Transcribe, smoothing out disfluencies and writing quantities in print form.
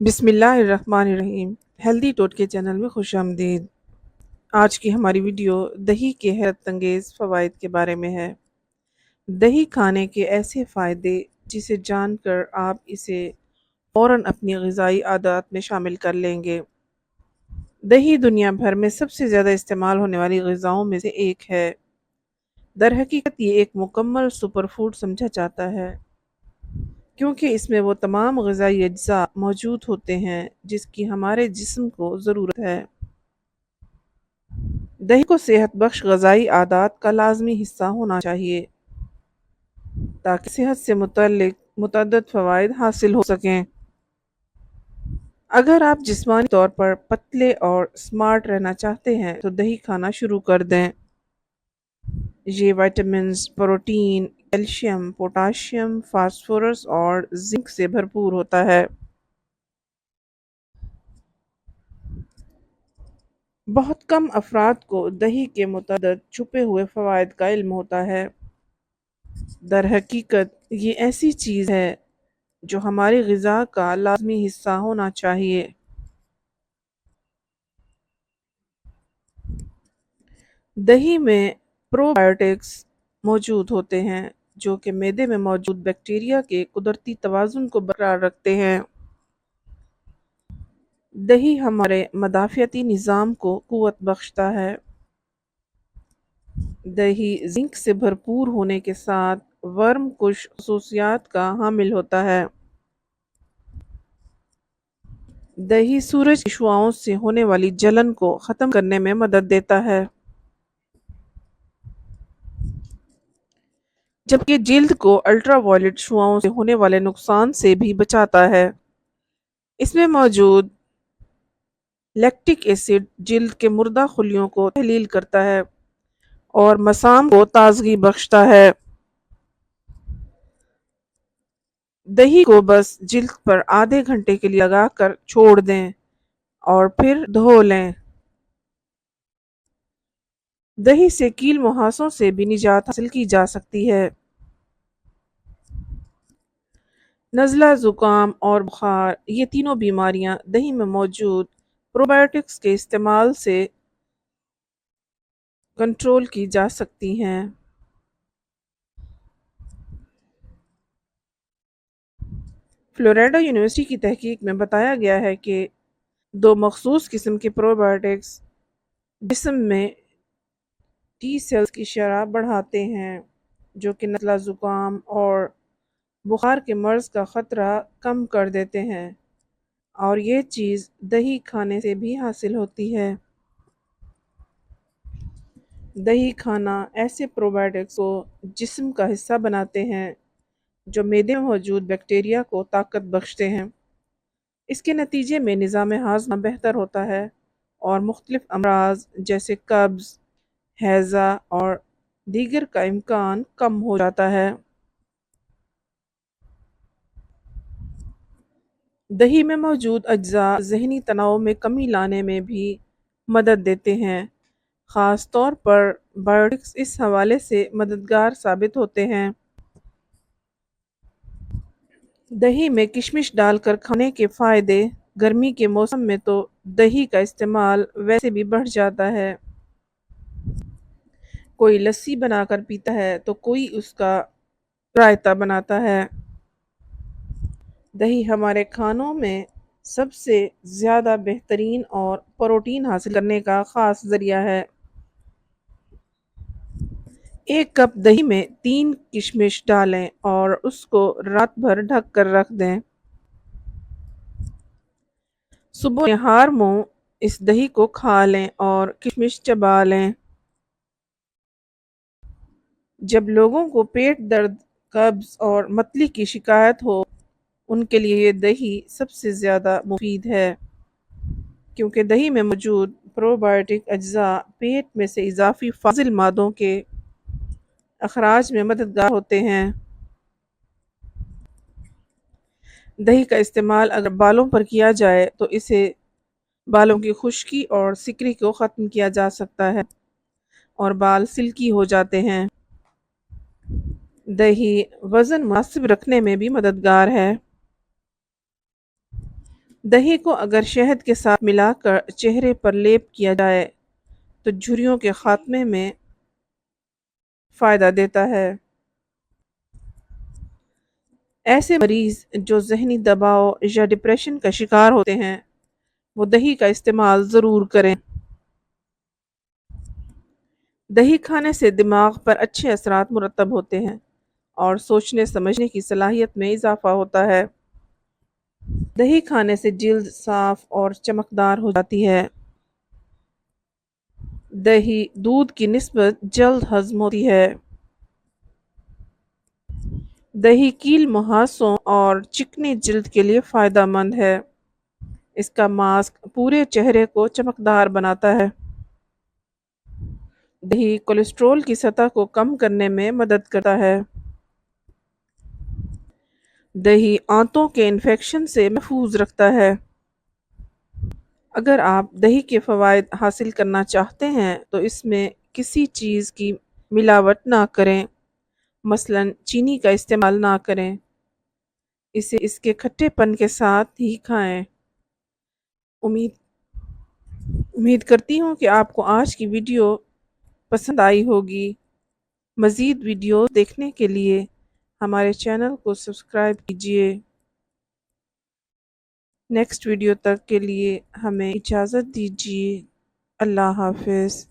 बिस्मिल्लाहिर्रहमानिर्रहीम। हेल्दी टोट के चैनल में खुश आमदीद। आज की हमारी वीडियो दही के हैरत अंगेज़ फ़वाइद के बारे में है। दही खाने के ऐसे फ़ायदे जिसे जानकर आप इसे फ़ौरन अपनी ग़िज़ाई आदत में शामिल कर लेंगे। दही दुनिया भर में सबसे ज़्यादा इस्तेमाल होने वाली ग़िज़ाओं में से एक है। दरहकीकत ये एक मुकम्मल सुपर फूड समझा जाता है क्योंकि इसमें वो तमाम ग़िज़ाई अज्जा मौजूद होते हैं जिसकी हमारे जिस्म को ज़रूरत है। दही को सेहत बख्श ग़िज़ाई आदात का लाज़मी हिस्सा होना चाहिए ताकि सेहत से मुतल्लिक मुतअद्दिद फ़वाइद हासिल हो सकें। अगर आप जिस्मानी तौर पर पतले और स्मार्ट रहना चाहते हैं तो दही खाना शुरू कर दें। ये vitamins, protein, calcium, potassium, phosphorus और जिंक से भरपूर होता है। बहुत कम अफराद को दही के मुतअद्दिद छुपे हुए फ़वाइद का इल्म होता है। दरहकीकत ये ऐसी चीज़ है जो हमारी ग़िज़ा का लाज़मी हिस्सा होना चाहिए। दही में प्रोबायोटिक्स मौजूद होते हैं जो कि मैदे में मौजूद बैक्टीरिया के कुदरती तवाज़ुन को बरकरार रखते हैं। दही हमारे मदाफ़ियती निज़ाम को क़ुव्वत बख्शता है। दही जिंक से भरपूर होने के साथ वर्म कुश खसूसियात का हामिल होता है। दही सूरज की शुआओं से होने वाली जलन को ख़त्म करने में मदद देता है, जबकि जिल्द को अल्ट्रावायलेट शुआओं से होने वाले नुकसान से भी बचाता है। इसमें मौजूद लैक्टिक एसिड जिल्द के मुर्दा खुलियों को तहलील करता है और मसाम को ताजगी बख्शता है। दही को बस जिल्द पर आधे घंटे के लिए लगाकर छोड़ दें और फिर धो लें। दही से कील मुहासों से भी निजात हासिल की जा सकती है। नज़ला, ज़ुकाम और बुखार ये तीनों बीमारियां दही में मौजूद प्रोबायोटिक्स के इस्तेमाल से कंट्रोल की जा सकती हैं। फ्लोरिडा यूनिवर्सिटी की तहकीक में बताया गया है कि दो मखसूस किस्म के प्रोबायोटिक्स जिस्म में टी सेल्स की शरह बढ़ाते हैं जो कि नज़ला, ज़ुकाम और बुखार के मर्ज़ का ख़तरा कम कर देते हैं, और ये चीज़ दही खाने से भी हासिल होती है। दही खाना ऐसे प्रोबायोटिक्स को जिस्म का हिस्सा बनाते हैं जो मैदे में मौजूद बैक्टीरिया को ताकत बख्शते हैं। इसके नतीजे में निज़ाम हाज़मा बेहतर होता है और मुख्तलिफ अमराज जैसे कब्ज़, हैज़ा और दीगर का इम्कान कम हो जाता है। दही में मौजूद अज्जा ज़हनी तनाव में कमी लाने में भी मदद देते हैं। ख़ास तौर पर बायोटिक्स इस हवाले से मददगार साबित होते हैं। दही में किशमिश डालकर खाने के फ़ायदे। गर्मी के मौसम में तो दही का इस्तेमाल वैसे भी बढ़ जाता है। कोई लस्सी बनाकर पीता है तो कोई उसका रायता बनाता है। दही हमारे खानों में सबसे ज़्यादा बेहतरीन और प्रोटीन हासिल करने का ख़ास ज़रिया है। एक कप दही में 3 किशमिश डालें और उसको रात भर ढक कर रख दें। सुबह निहार मुंह इस दही को खा लें और किशमिश चबा लें। जब लोगों को पेट दर्द, कब्ज़ और मतली की शिकायत हो, उनके लिए ये दही सबसे ज़्यादा मुफीद है क्योंकि दही में मौजूद प्रोबायोटिक अज्जा पेट में से इजाफी फाजिल मादों के अखराज में मददगार होते हैं। दही का इस्तेमाल अगर बालों पर किया जाए तो इसे बालों की खुश्की और सिकरी को ख़त्म किया जा सकता है और बाल सिल्की हो जाते हैं। दही वज़न मुनासिब रखने में भी मददगार है। دہی کو اگر شہد کے ساتھ ملا کر چہرے پر لیپ کیا جائے تو جھریوں کے خاتمے میں فائدہ دیتا ہے۔ ایسے مریض جو ذہنی دباؤ یا ڈپریشن کا شکار ہوتے ہیں وہ دہی کا استعمال ضرور کریں۔ دہی کھانے سے دماغ پر اچھے اثرات مرتب ہوتے ہیں اور سوچنے سمجھنے کی صلاحیت میں اضافہ ہوتا ہے۔ دہی کھانے سے جلد صاف اور چمکدار ہو جاتی ہے۔ دہی دودھ کی نسبت جلد ہضم ہوتی ہے۔ دہی کیل مہاسوں اور چکنی جلد کے لیے فائدہ مند ہے۔ اس کا ماسک پورے چہرے کو چمکدار بناتا ہے۔ دہی کولیسٹرول کی سطح کو کم کرنے میں مدد کرتا ہے۔ دہی آنتوں کے انفیکشن سے محفوظ رکھتا ہے۔ اگر آپ دہی کے فوائد حاصل کرنا چاہتے ہیں تو اس میں کسی چیز کی ملاوٹ نہ کریں، مثلا چینی کا استعمال نہ کریں۔ اسے اس کے کھٹے پن کے ساتھ ہی کھائیں۔ امید کرتی ہوں کہ آپ کو آج کی ویڈیو پسند آئی ہوگی۔ مزید ویڈیو دیکھنے کے لیے ہمارے چینل کو سبسکرائب کیجیے۔ نیکسٹ ویڈیو تک کے لیے ہمیں اجازت دیجیے۔ اللہ حافظ۔